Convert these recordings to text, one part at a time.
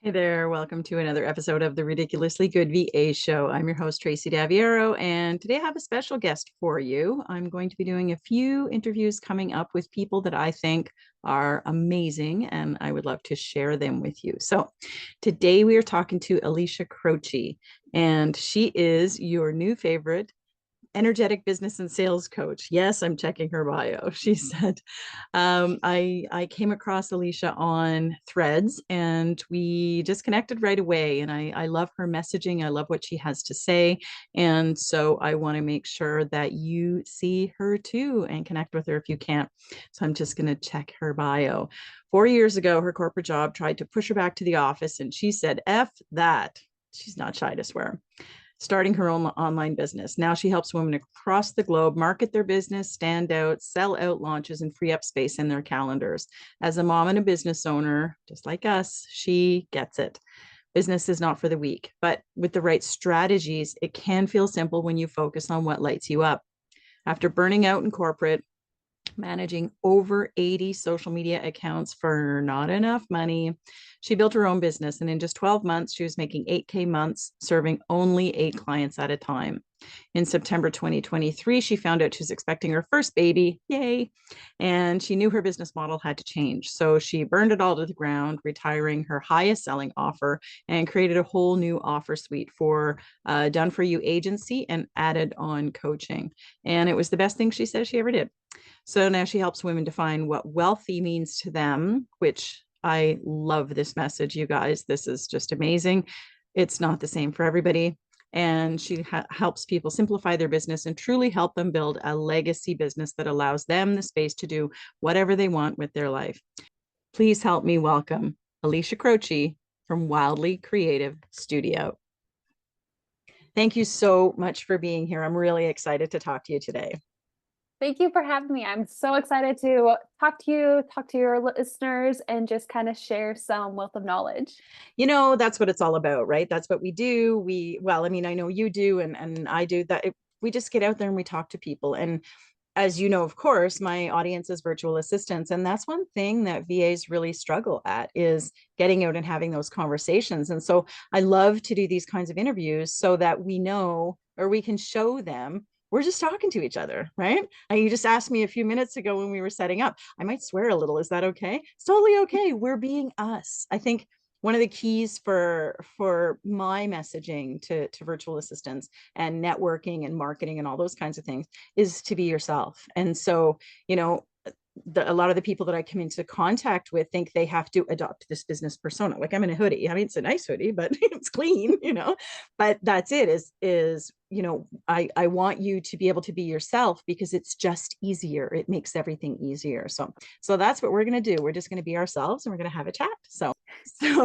Hey there, welcome to another episode of the Ridiculously Good VA Show. I'm your host, Tracy Daviero, and today I have a special guest for you. I'm going to be doing a few interviews coming up with people that I think are amazing, and I would love to share them with you. So today we are talking to Alicia Croci, and she is your new favorite energetic business and sales coach. Yes, I'm checking her bio. She said, I came across Alicia on Threads and we just connected right away. And I love her messaging. I love what she has to say. And so I want to make sure that you see her too and connect with her if you can't. So I'm just going to check her bio. 4 years ago, her corporate job tried to push her back to the office, and she said, F that. She's not shy to swear, starting her own online business. Now she helps women across the globe market their business, stand out, sell out launches, and free up space in their calendars. As a mom and a business owner, just like us, she gets it. Business is not for the weak, but with the right strategies, it can feel simple when you focus on what lights you up. After burning out in corporate, managing over 80 social media accounts for not enough money, she built her own business. And in just 12 months, she was making 8K months, serving only 8 clients at a time. In September 2023, she found out she was expecting her first baby. Yay. And she knew her business model had to change. So she burned it all to the ground, retiring her highest selling offer and created a whole new offer suite for done for you agency and added on coaching. And it was the best thing she said she ever did. So now she helps women define what wealthy means to them, which I love this message, you guys. This is just amazing. It's not the same for everybody. And she helps people simplify their business and truly help them build a legacy business that allows them the space to do whatever they want with their life. Please help me welcome Alicia Croci from Wildly Creative Studio. Thank you so much for being here. I'm really excited to talk to you today. Thank you for having me. I'm so excited to talk to you, talk to your listeners, and just kind of share some wealth of knowledge. That's what it's all about, right? That's what we do. Well, I mean, I know you do, and I do that. We just get out there and we talk to people. And as you know, of course, my audience is virtual assistants. And that's one thing that VAs really struggle at is getting out and having those conversations. And so I love to do these kinds of interviews so that we know, or we can show them we're just talking to each other, right? You just asked me a few minutes ago when we were setting up. I might swear a little. Is that okay? It's totally okay. We're being us. I think one of the keys for my messaging to virtual assistants and networking and marketing and all those kinds of things is to be yourself. And so, a lot of the people that I come into contact with think they have to adopt this business persona. Like, I'm in a hoodie. I mean, it's a nice hoodie, but it's clean, but that's it I want you to be able to be yourself because it's just easier. It makes everything easier. So that's what we're going to do. We're just going to be ourselves and we're going to have a chat. So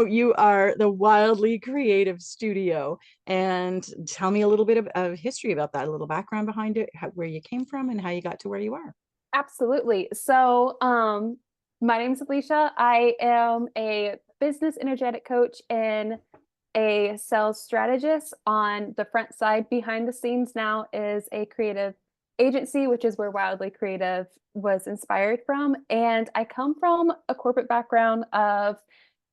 you are the Wildly Creative Studio, and tell me a little bit of history about that, a little background behind it, where you came from and how you got to where you are. Absolutely. So, my name is Alicia. I am a business energetic coach and a sales strategist. On the front side, behind the scenes now is a creative agency, which is where Wildly Creative was inspired from. And I come from a corporate background of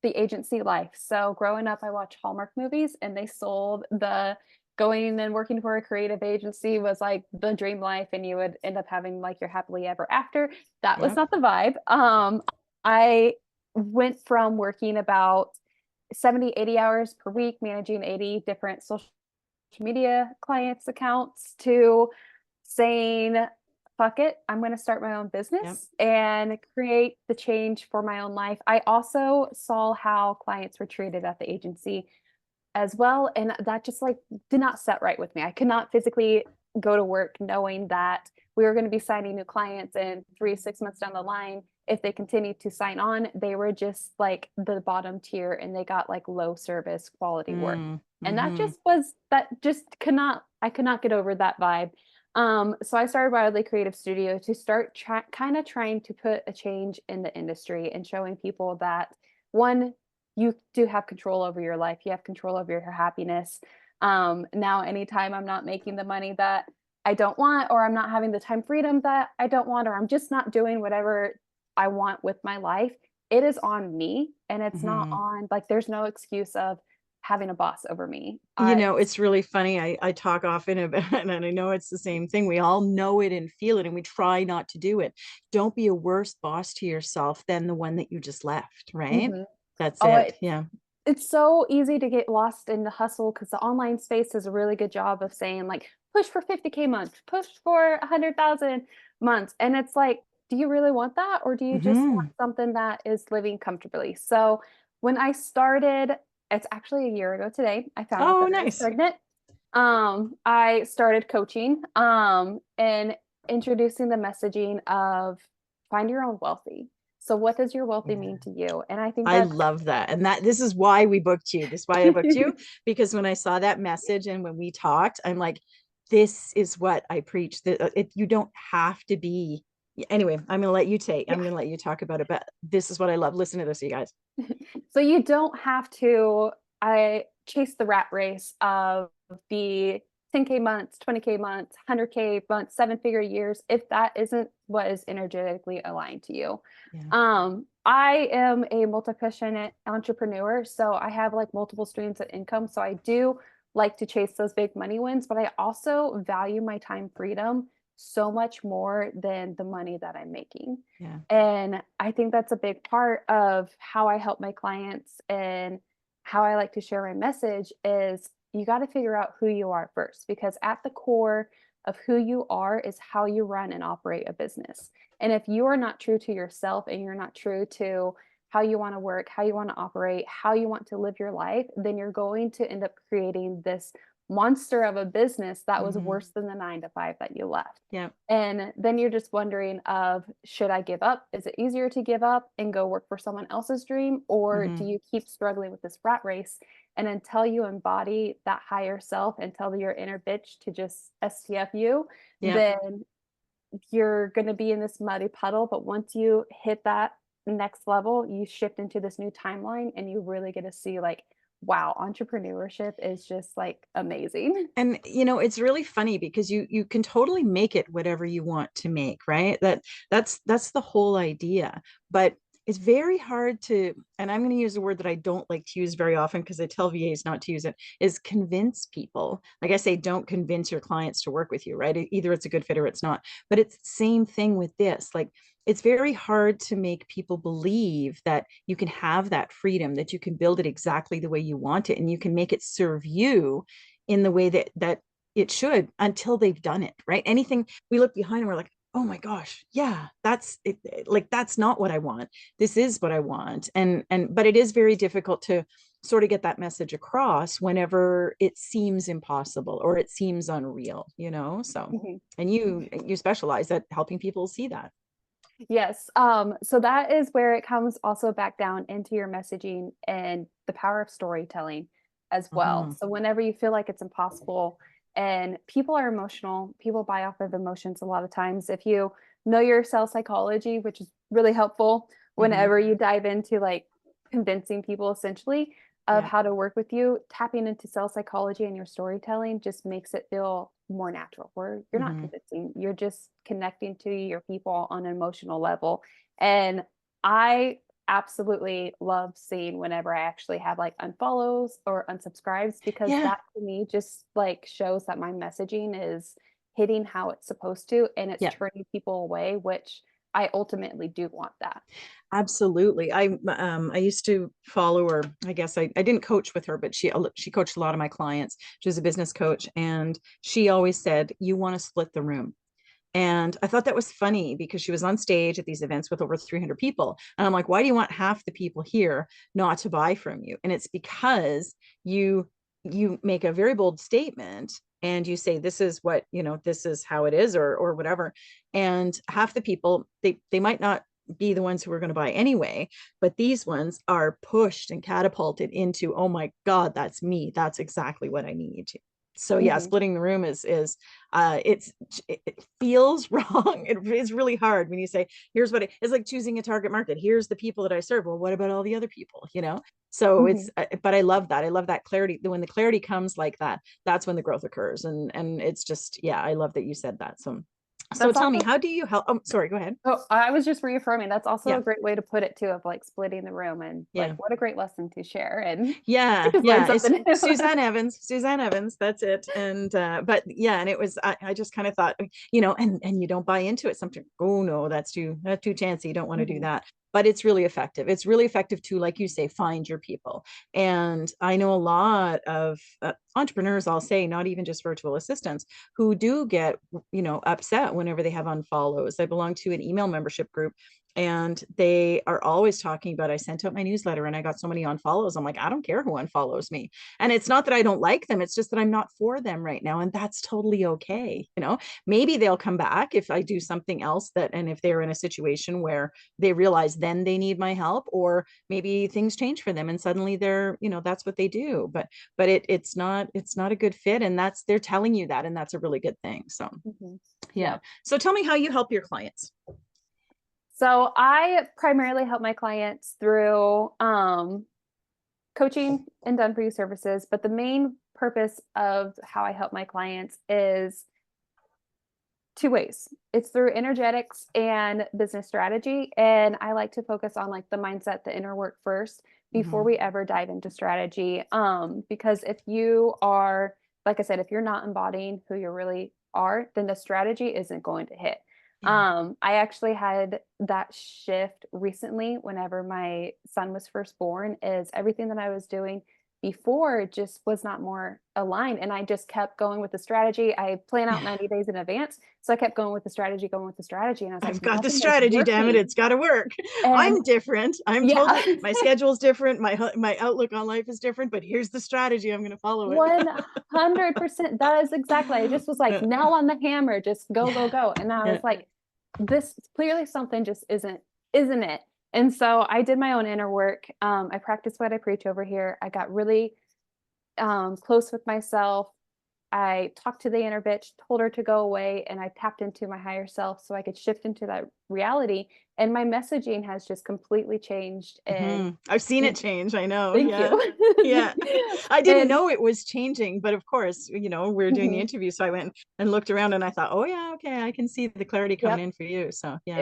the agency life. So growing up, I watched Hallmark movies, and they sold the going and working for a creative agency was like the dream life, and you would end up having like your happily ever after. That was Yeah. not the vibe. I went from working about 70, 80 hours per week, managing 80 different social media clients' accounts, to saying, fuck it, I'm going to start my own Yep. business and create the change for my own life. I also saw how clients were treated at the agency as well. And that just like did not set right with me. I could not physically go to work knowing that we were going to be signing new clients, and 3-6 months down the line, if they continued to sign on, they were just like the bottom tier and they got like low service quality work. And that just I could not get over that vibe. So I started Wildly Creative Studio to start kind of trying to put a change in the industry and showing people that, one, you do have control over your life. You have control over your happiness. Now, anytime I'm not making the money that I don't want, or I'm not having the time freedom that I don't want, or I'm just not doing whatever I want with my life, it is on me, and it's not Mhm. on, like, there's no excuse of having a boss over me. It's really funny. I talk often about, and I know it's the same thing. We all know it and feel it, and we try not to do it. Don't be a worse boss to yourself than the one that you just left, right? Mhm. That's Oh, it. Yeah. it's so easy to get lost in the hustle because the online space does a really good job of saying, like, push for 50K months, push for 100,000 months. And it's like, do you really want that? Or do you just want Hmm. something that is living comfortably? So when I started, it's actually a year ago today, I found out Oh, that I was nice. pregnant. I started coaching, and introducing the messaging of find your own wealthy. So what does your wealthy Yeah. mean to you? And I think I that's love that. And this is why we booked you. This is why I booked you, because when I saw that message and when we talked, I'm like, this is what I preach. That you don't have to be. Anyway, I'm yeah. going to let you talk about it, but this is what I love. Listen to this, you guys. So you don't have to I chase the rat race of the 10K months, 20K months, 100K months, seven-figure years if that isn't what is energetically aligned to you. Yeah. I am a multi-passionate entrepreneur, so I have like multiple streams of income. So I do like to chase those big money wins, but I also value my time freedom so much more than the money that I'm making. Yeah. And I think that's a big part of how I help my clients and how I like to share my message is you got to figure out who you are first, because at the core of who you are is how you run and operate a business. And if you are not true to yourself and you're not true to how you want to work, how you want to operate, how you want to live your life, then you're going to end up creating this monster of a business that was Hmm. worse than the 9 to 5 that you left. Yeah. And then you're just wondering of should I give up? Is it easier to give up and go work for someone else's dream, or do Hmm. you keep struggling with this rat race? And until you embody that higher self and tell your inner bitch to just STF you, Yeah. then you're going to be in this muddy puddle. But once you hit that next level, you shift into this new timeline and you really get to see, like, wow, entrepreneurship is just like amazing. And it's really funny because you can totally make it whatever you want to make, right? That's the whole idea. But it's very hard to, and I'm going to use a word that I don't like to use very often because I tell VAs not to use it, is convince people. Like I say, don't convince your clients to work with you, right? Either it's a good fit or it's not. But it's the same thing with this. Like, it's very hard to make people believe that you can have that freedom, that you can build it exactly the way you want it, and you can make it serve you in the way that it should until they've done it, right? Anything we look behind and we're like, oh my gosh, yeah, that's it, like that's not what I want. This is what I want. And but it is very difficult to sort of get that message across whenever it seems impossible or it seems unreal, so. Mhm. And you specialize at helping people see that. Yes. So that is where it comes also back down into your messaging and the power of storytelling as well. Uh-huh. So whenever you feel like it's impossible and people are emotional, people buy off of emotions a lot of times. If you know your cell psychology, which is really helpful Mm-hmm. whenever you dive into like convincing people essentially of Yeah. how to work with you, tapping into cell psychology and your storytelling just makes it feel more natural, where you're not Mm-hmm. convincing, you're just connecting to your people on an emotional level. And I absolutely love seeing whenever I actually have like unfollows or unsubscribes, because Yeah. that to me just like shows that my messaging is hitting how it's supposed to and it's Yeah. turning people away, which I ultimately do want that. Absolutely. I used to follow her. I guess I didn't coach with her, but she coached a lot of my clients. She was a business coach, and she always said, "You want to split the room." And I thought that was funny because she was on stage at these events with over 300 people. And I'm like, why do you want half the people here not to buy from you? And it's because you make a very bold statement and you say, this is what, this is how it is, or whatever. And half the people, they might not be the ones who are going to buy anyway, but these ones are pushed and catapulted into, oh my God, that's me. That's exactly what I need. So yeah, Mhm. splitting the room is it feels wrong. It is really hard when you say, here's what it's like choosing a target market. Here's the people that I serve. Well, what about all the other people? So Mhm. but I love that. I love that clarity. When the clarity comes like that, that's when the growth occurs. And it's just, yeah, I love that you said that. So So That's tell me, also how do you help? Oh, sorry, go ahead. Oh, I was just reaffirming, that's also Yeah. a great way to put it too, of like splitting the room and like Yeah. what a great lesson to share and Yeah, just learn yeah, it's something new. Suzanne Evans, that's it, and, but yeah, and it was I just kind of thought, you know, and you don't buy into it sometimes, "Oh, no, that's too chancy, you don't wanna do Mhm, that," but it's really effective to, like you say, find your people, and I know a lot of, entrepreneurs, I'll say, not even just virtual assistants, who do get, you know, upset whenever they have unfollows. I belong to an email membership group, and they are always talking about, I sent out my newsletter and I got so many unfollows. I'm like, I don't care who unfollows me. And it's not that I don't like them, it's just that I'm not for them right now. And that's totally okay. You know, maybe they'll come back if I do something else that, and if they're in a situation where they realize then they need my help, or maybe things change for them and suddenly they're, you know, that's what they do. But it's not a good fit. And that's, they're telling you that, and that's a really good thing. So mhm. yeah. Yep. So tell me how you help your clients. So I primarily help my clients through coaching and done for you services, but the main purpose of how I help my clients is two ways. It's through energetics and business strategy. And I like to focus on like the mindset, the inner work first before Mhm. we ever dive into strategy. Because if you are, like I said, if you're not embodying who you really are, then the strategy isn't going to hit. Yeah. I actually had that shift recently whenever my son was first born, is everything that I was doing before just was not more aligned. And I just kept going with the strategy. I plan out 90 days in advance. So I kept going with the strategy. And I was like, I've got the nothing is strategy, damn it. working. It's got to work. And I'm different. I'm yeah, totally, my schedule's different. My outlook on life is different, but here's the strategy. I'm going to follow it. 100%. That is exactly. I just was like, Yeah. now on the hammer, just go, go, Yeah. go. And I was Yeah. like, this clearly something just isn't it? And so I did my own inner work. I practiced what I preach over here. I got really close with myself. I talked to the inner bitch, told her to go away, and I tapped into my higher self so I could shift into that reality. And my messaging has just completely changed. And I've seen it you, change. I know. thank Yeah. you. Yeah. I didn't And know it was changing, but of course, you know, we're doing the mhm, interview. So I went and looked around and I thought, oh, yeah, okay, I can see the clarity coming yep, in for you. So yeah.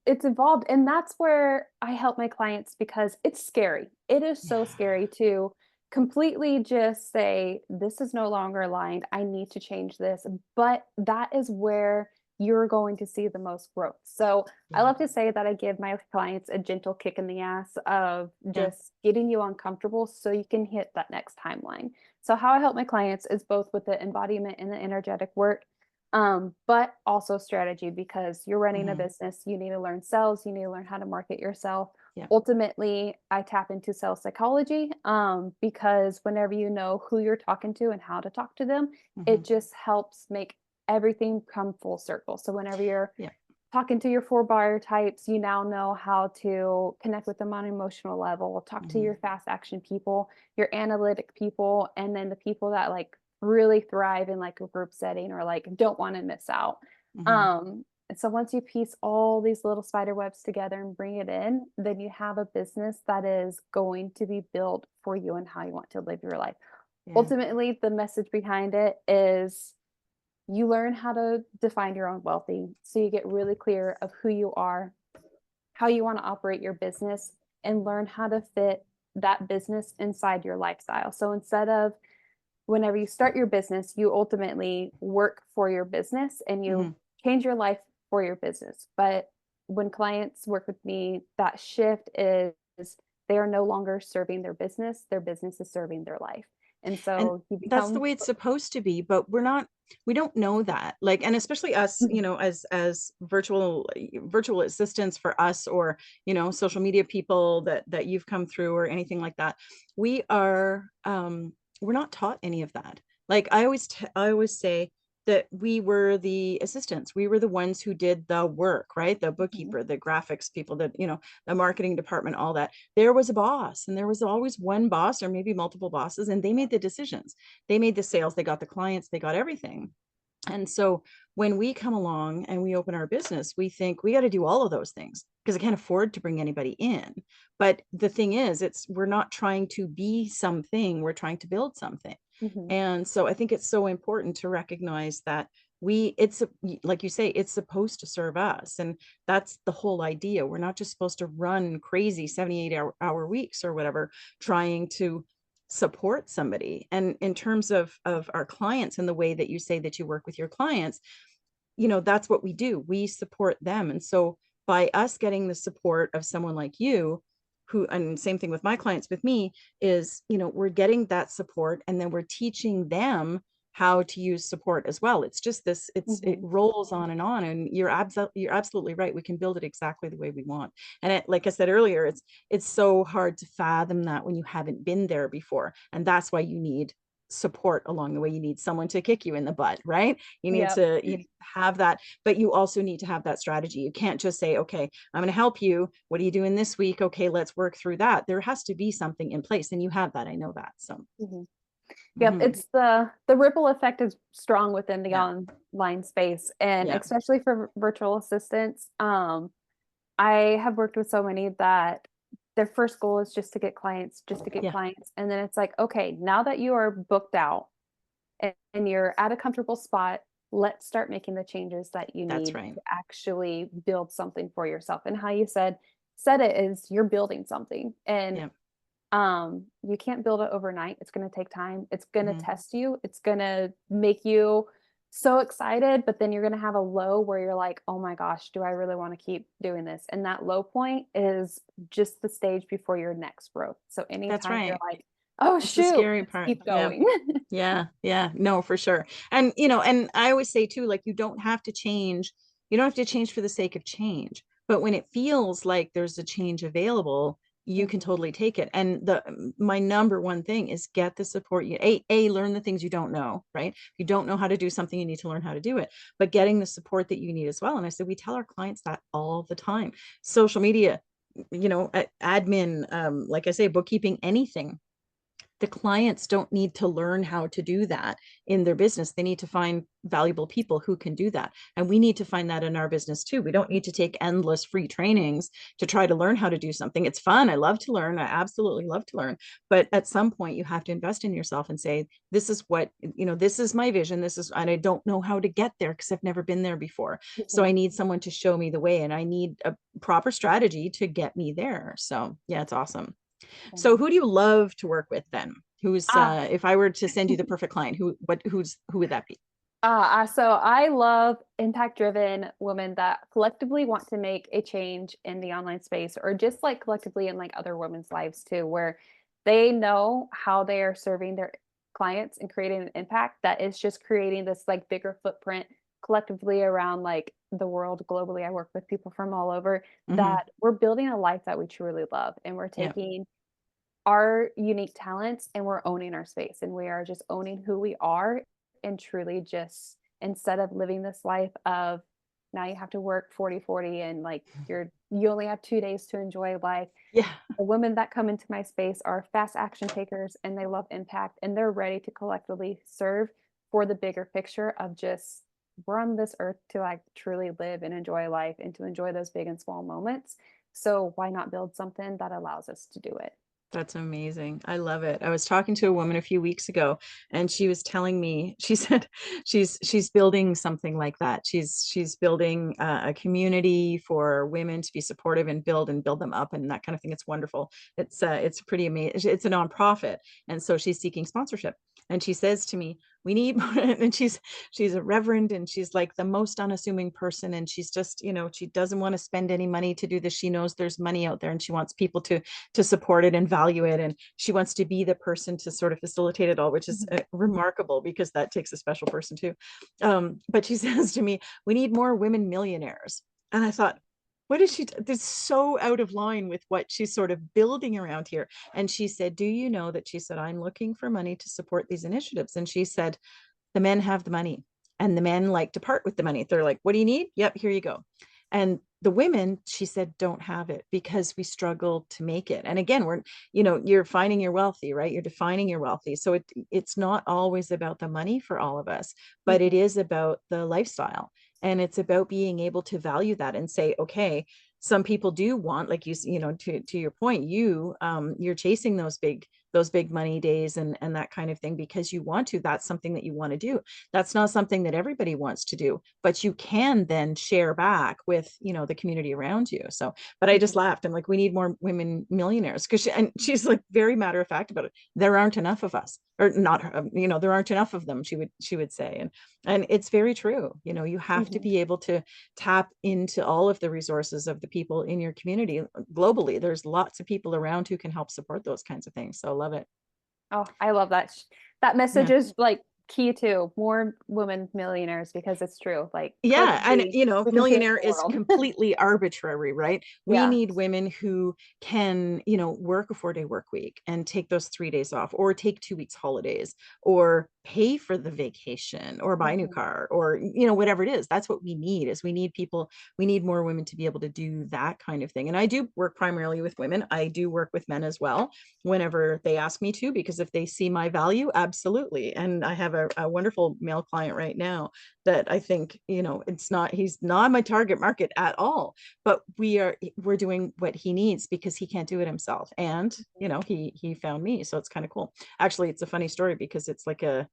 it's evolved, and that's where I help my clients because it's scary. It is Yeah. so scary to completely just say, this is no longer aligned. I need to change this. But that is where you're going to see the most growth. So I Yeah. love to say that I give my clients a gentle kick in the ass of Yeah. just getting you uncomfortable so you can hit that next timeline. So how I help my clients is both with the embodiment and the energetic work, but also strategy, because you're running a Mhm. business. You need to learn sales, you need to learn how to market yourself. Yeah. Ultimately, I tap into sales psychology, because whenever you know who you're talking to and how to talk to them, it Mhm. just helps make everything come full circle. So whenever you're Yeah. talking to your four buyer types, you now know how to connect with them on an emotional level, talk to your Mhm. fast action people, your analytic people, and then the people that like really thrive in like a group setting or like don't want to miss out. Mhm. And so once you piece all these little spider webs together and bring it in, then you have a business that is going to be built for you and how you want to live your life. Yeah. Ultimately, the message behind it is you learn how to define your own wealthy. So you get really clear of who you are, how you want to operate your business, and learn how to fit that business inside your lifestyle. So instead of whenever you start your business, you ultimately work for your business and you Mhm. change your life for your business. But when clients work with me, that shift is they are no longer serving their business is serving their life. And And so you that's the become way it's supposed to be, but we don't know that. Like, and especially us, you Mhm, know, as virtual assistants for us, or, you know, social media people that you've come through or anything like that. We are we're not taught any of that. Like I always say that we were the assistants. We were the ones who did the work, right? The mhm, bookkeeper, the graphics people, that, you know, the marketing department, all that. There was a boss, and there was always one boss or maybe multiple bosses, and they made the decisions. They made the sales, they got the clients, they got everything. And so when we come along and we open our business, we think we got to do all of those things because I can't afford to bring anybody in. But the thing is, we're not trying to be something, we're trying to build something. mhm, And so I think it's so important to recognize that like you say, it's supposed to serve us. And that's the whole idea. We're not just supposed to run crazy 78 hour weeks or whatever, trying to support somebody. And in terms of our clients and the way that you say that you work with your clients, that's what we do. We support them. And so by us getting the support of someone like you, who, and same thing with my clients with me, is, we're getting that support and then we're teaching them how to use support as well. It's just this, it Mhm. rolls on, and you're absolutely right. We can build it exactly the way we want. And like I said earlier, it's so hard to fathom that when you haven't been there before. And that's why you need support along the way. You need someone to kick you in the butt, right? Yep. You need to have that, but you also need to have that strategy. You can't just say, okay, I'm going to help you. What are you doing this week? Okay, let's work through that. There has to be something in place, and you have that. I know that. So, Mhm. Yep, mhm. it's the ripple effect is strong within the Yeah, online space, and yeah, especially for virtual assistants. I have worked with so many that their first goal is just to get clients, just to get yeah. clients, and then it's like, okay, now that you are booked out and you're at a comfortable spot, let's start making the changes that you That's need right. to actually build something for yourself. And how you said it is you're building something, and Yeah. you can't build it overnight. It's going to take time. It's going to Hmm. test you. It's going to make you so excited, but then you're going to have a low where you're like, oh my gosh, do I really want to keep doing this? And that low point is just the stage before your next growth. So That's anytime you're right. like, oh It's the shoot, scary let's part. keep Yeah. going. Yeah, yeah, no, for sure. And and I always say too, like, you don't have to change for the sake of change. But when it feels like there's a change available, you can Mhm, totally take it. And my number one thing is get the support. Learn the things you don't know, right? If you don't know how to do something, you need to learn how to do it. But getting the support that you need as well. And I said, we tell our clients that all the time. Social media, admin, like I say, bookkeeping, anything. The clients don't need to learn how to do that in their business. They need to find valuable people who can do that. And we need to find that in our business too. We don't need to take endless free trainings to try to learn how to do something. It's fun. I love to learn. I absolutely love to learn. But at some point, you have to invest in yourself and say, this is what, this is my vision. And I don't know how to get there because I've never been there before. So mhm. I need someone to show me the way, and I need a proper strategy to get me there. So yeah, it's awesome. So Um, who do you love to work with then? Who's Ah, if I were to send you the perfect client, who would that be? so I love impact driven women that collectively want to make a change in the online space, or just like collectively in like other women's lives too, where they know how they are serving their clients and creating an impact that is just creating this like bigger footprint collectively around like the world globally. I work with people from all over Hmm. that we're building a life that we truly love, and we're Yeah. taking our unique talents and we're owning our space, and we are just owning who we are, and truly just instead of living this life of now you have to work 40/40 and like you only have 2 days to enjoy life. Yeah. The women that come into my space are fast action takers, and they love impact, and they're ready to collectively serve for the bigger picture of just we're on this earth to like truly live and enjoy life and to enjoy those big and small moments. So why not build something that allows us to do it? That's amazing. I love it. I was talking to a woman a few weeks ago, and she was telling me, she said she's building something like that. She's building a community for women to be supportive and build them up and that kind of thing. It's wonderful. It's pretty amazing. It's a nonprofit, and so she's seeking sponsorship. And she says to me, "We need," and she's a reverend, and she's like the most unassuming person, and she's just, she doesn't want to spend any money to do this. She knows there's money out there, and she wants people to support it and value it. And she wants to be the person to sort of facilitate it all, which is Mhm. remarkable because that takes a special person too. But she says to me, we need more women millionaires. And I thought, what is she? This is so out of line with what she's sort of building around here. And she said, do you know that she said, I'm looking for money to support these initiatives. And she said, the men have the money, and the men like to part with the money. They're like, what do you need? Yep, here you go. And the women, she said, don't have it because we struggle to make it. And again, you're finding your wealthy, right? You're defining your wealthy. So it's not always about the money for all of us, but it Mhm. is about the lifestyle. And it's about being able to value that and say, okay, some people do want, like to your point, you're chasing those big money days and that kind of thing because you want to. That's something that you want to do. That's not something that everybody wants to do, but you can then share back with, the community around you. So, but I just Mhm. laughed. I'm like, we need more women millionaires because and she's like very matter of fact about it. There aren't enough of us, or not, there aren't enough of them, she would say. And it's very true. You have to Mhm. be able to tap into all of the resources of the people in your community globally. There's lots of people around who can help support those kinds of things. So I love it. Oh, I love that. That message Yeah. is like key to more women millionaires because it's true. Like Yeah. And, collectively, we can change millionaire the is world. completely arbitrary, right? We Yeah. need women who can, work a 4-day work week and take those 3 days off, or take 2 weeks holidays, or pay for the vacation, or buy a new Mhm. car, or, whatever it is. That's what we need. Is we need people, we need more women to be able to do that kind of thing. And I do work primarily with women. I do work with men as well whenever they ask me to, because if they see my value, absolutely. And I have a wonderful male client right now that I think, he's not my target market at all, but we're doing what he needs because he can't do it himself. And, he found me. So it's kind of cool. Actually, it's a funny story because it's like a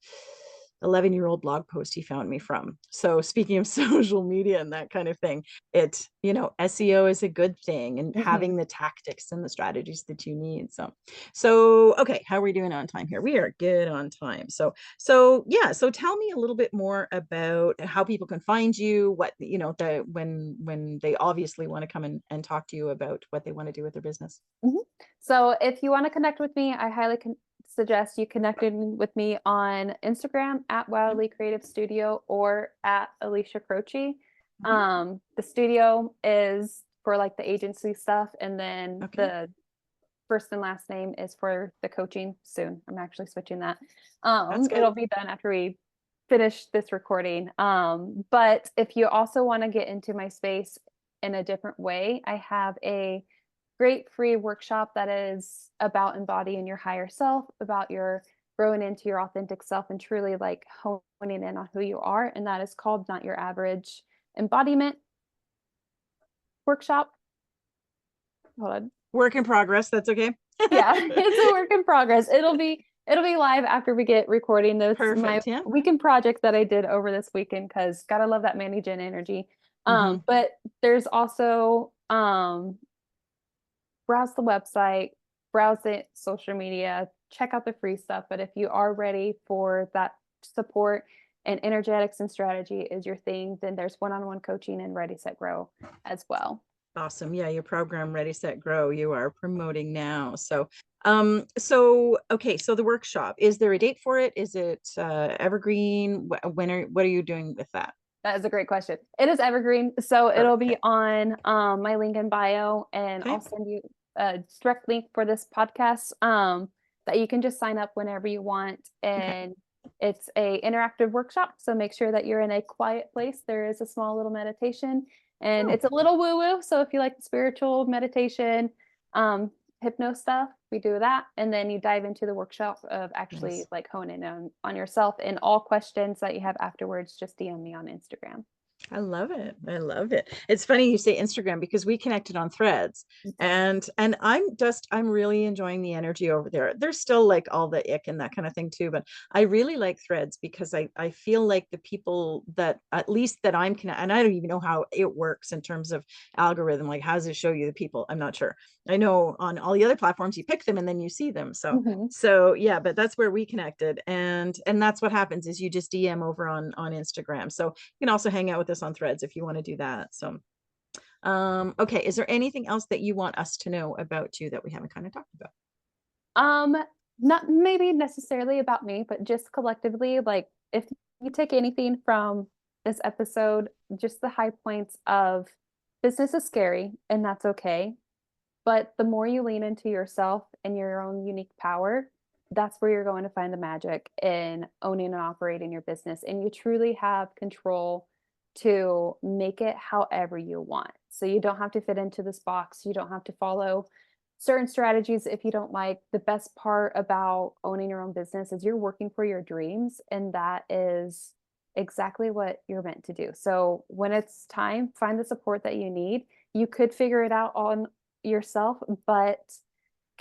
11-year-old blog post he found me from. So speaking of social media and that kind of thing, SEO is a good thing, and Mhm. having the tactics and the strategies that you need. So okay, how are we doing on time here? We are good on time. So yeah, so tell me a little bit more about how people can find you, what, when they obviously want to come and talk to you about what they want to do with their business. Mhm. So if you want to connect with me, I highly suggest you connecting with me on Instagram at Yeah. Wildly Creative Studio or at Alicia Croci. Mhm. The studio is for like the agency stuff, and then Okay, the first and last name is for the coaching soon. I'm actually switching that. that's good. It'll be done after we finish this recording. But if you also want to get into my space in a different way, I have a great free workshop that is about embodying your higher self, about your growing into your authentic self and truly like honing in on who you are. And that is called Not Your Average Embodiment Workshop. Hold on. Work in progress. That's okay. Yeah, it's a work in progress. It'll be live after we get recording. That's my Perfect. Yeah. weekend project that I did over this weekend because gotta love that Manny Gen energy. Hmm. But there's also browse the website, browse the social media, check out the free stuff. But if you are ready for that support and energetics and strategy is your thing, then there's one-on-one coaching and Ready Set Grow as well. Awesome. Yeah, your program Ready Set Grow, you are promoting now. So okay, so the workshop, is there a date for it? Is it evergreen? What are you doing with that? That is a great question. It is evergreen, so it'll be Perfect. on my link in bio, and Okay. I'll send you a direct link for this podcast that you can just sign up whenever you want. Okay. And it's a interactive workshop, so make sure that you're in a quiet place. There is a small little meditation, and Oh, it's a little woo woo. So if you like the spiritual meditation, um, hypno stuff, we do that, and then you dive into the workshop of actually nice. like honing on yourself. And all questions that you have afterwards, just DM me on Instagram. I love it. I love it. It's funny you say Instagram because we connected on Threads, and I'm really enjoying the energy over there. There's still like all the ick and that kind of thing too, but I really like Threads because I feel like the people that, at least that I'm connected, and I don't even know how it works in terms of algorithm, like how does it show you the people? I'm not sure. I know on all the other platforms you pick them and then you see them. So Mhm. so yeah, but that's where we connected, and that's what happens is you just DM over on Instagram. So you can also hang out with us on Threads if you want to do that. So okay, is there anything else that you want us to know about you that we haven't kind of talked about? Um, Not maybe necessarily about me, but just collectively, like if you take anything from this episode, just the high points of business is scary and that's okay. But the more you lean into yourself and your own unique power, that's where you're going to find the magic in owning and operating your business. And you truly have control to make it however you want. So you don't have to fit into this box. You don't have to follow certain strategies if you don't like. The best part about owning your own business is you're working for your dreams, and that is exactly what you're meant to do. So when it's time, find the support that you need. You could figure it out on yourself, but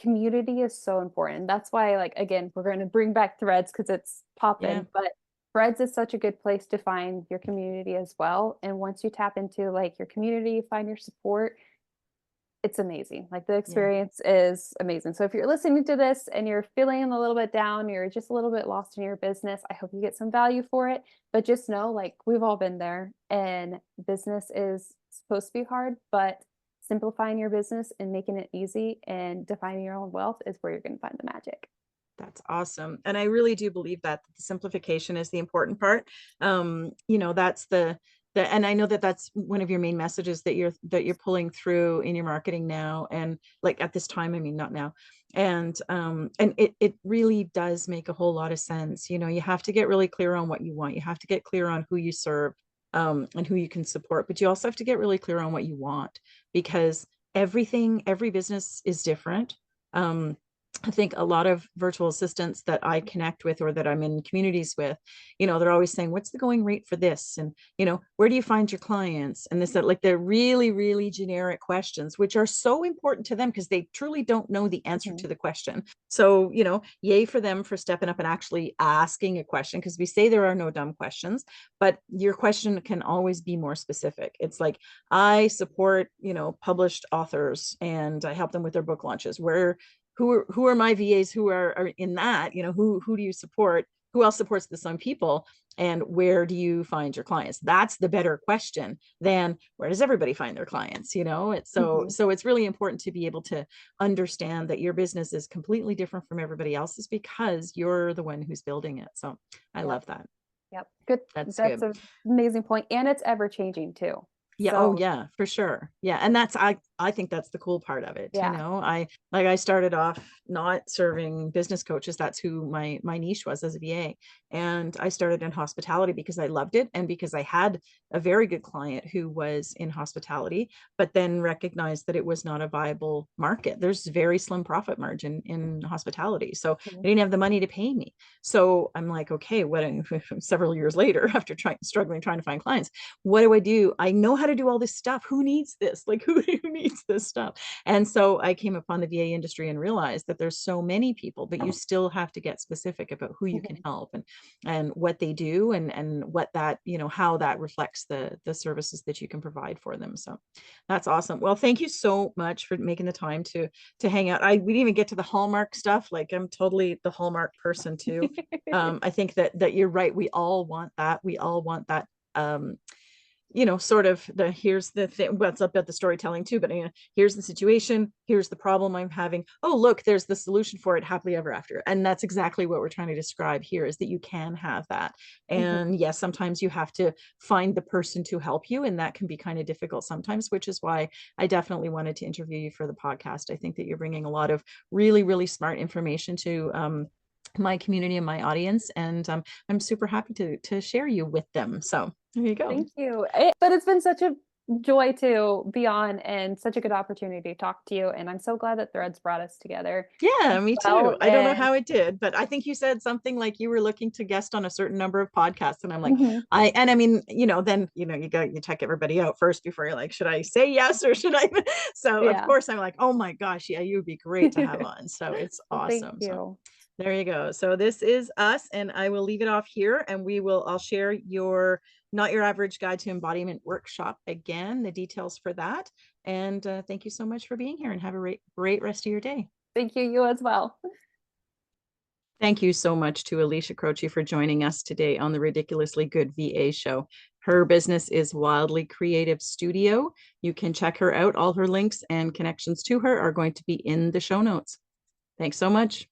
community is so important. That's why, like, again, we're going to bring back Threads because it's Yeah. popping, but Threads is such a good place to find your community as well. And once you tap into like your community, find your support, it's amazing. Like the Yeah. experience is amazing. So if you're listening to this and you're feeling a little bit down, you're just a little bit lost in your business, I hope you get some value for it. But just know, like, we've all been there, and business is supposed to be hard, but simplifying your business and making it easy and defining your own wealth is where you're going to find the magic. That's awesome. And I really do believe that the simplification is the important part. That's and I know that that's one of your main messages that you're pulling through in your marketing now. And like at this time, I mean, not now. And it really does make a whole lot of sense. You have to get really clear on what you want. You have to get clear on who you serve, and who you can support, but you also have to get really clear on what you want, because every business is different. Um, I think a lot of virtual assistants that I connect with or that I'm in communities with, they're always saying, what's the going rate for this? And, where do you find your clients? And this, that, like they're really, really generic questions, which are so important to them because they truly don't know the answer Mhm. to the question. So, yay for them for stepping up and actually asking a question, because we say there are no dumb questions, but your question can always be more specific. It's like, I support, published authors and I help them with their book launches. Who are my VAs who are in that, who do you support? Who else supports the same people? And where do you find your clients? That's the better question than where does everybody find their clients? It's Mhm. so it's really important to be able to understand that your business is completely different from everybody else's because you're the one who's building it. So I Yep. love that. Yep. Good. That's That's good. an amazing point. And it's ever changing too. Yeah. Oh, So yeah, for sure. Yeah. And I think that's the cool part of it. yeah. I started off not serving business coaches. That's who my niche was as a VA. And I started in hospitality because I loved it. And because I had a very good client who was in hospitality, but then recognized that it was not a viable market. There's very slim profit margin in hospitality. So Mhm. they didn't have the money to pay me. So I'm like, okay, what several years later, after struggling, trying to find clients, what do I do? I know how to do all this stuff. Who needs this? Like, who needs this stuff? And so I came upon the VA industry and realized that there's so many people, but you still have to get specific about who you can Mhm. help and what they do and what that, how that reflects the services that you can provide for them. So that's awesome. Well, thank you so much for making the time to hang out. We didn't even get to the Hallmark stuff. Like, I'm totally the Hallmark person too. I think that you're right. We all want that. We all want that. Sort of here's the thing, what's up at the storytelling too, but here's the situation, here's the problem I'm having. Oh, look, there's the solution for it, happily ever after. And that's exactly what we're trying to describe here, is that you can have that. Mhm. And yes, sometimes you have to find the person to help you, and that can be kind of difficult sometimes, which is why I definitely wanted to interview you for the podcast. I think that you're bringing a lot of really, really smart information to my community and my audience, and I'm super happy to share you with them. So there you go. Thank you. But it's been such a joy to be on and such a good opportunity to talk to you. And I'm so glad that Threads brought us together Yeah, as me well. too. I don't know And how it did, but I think you said something like you were looking to guest on a certain number of podcasts. And I'm like, mhm. I mean, then, you check everybody out first before you're like, should I say yes or should I? So of Yeah. course I'm like, oh my gosh, yeah, you would be great to have on. So it's Well, thank awesome. So you. there you go. So this is us, and I will leave it off here, and I'll share your Not Your Average Guide to Embodiment workshop again, the details for that. And thank you so much for being here, and have a great rest of your day. Thank you. You as well. Thank you so much to Alicia Croci for joining us today on the Ridiculously Good VA show. Her business is Wildly Creative Studio. You can check her out. All her links and connections to her are going to be in the show notes. Thanks so much.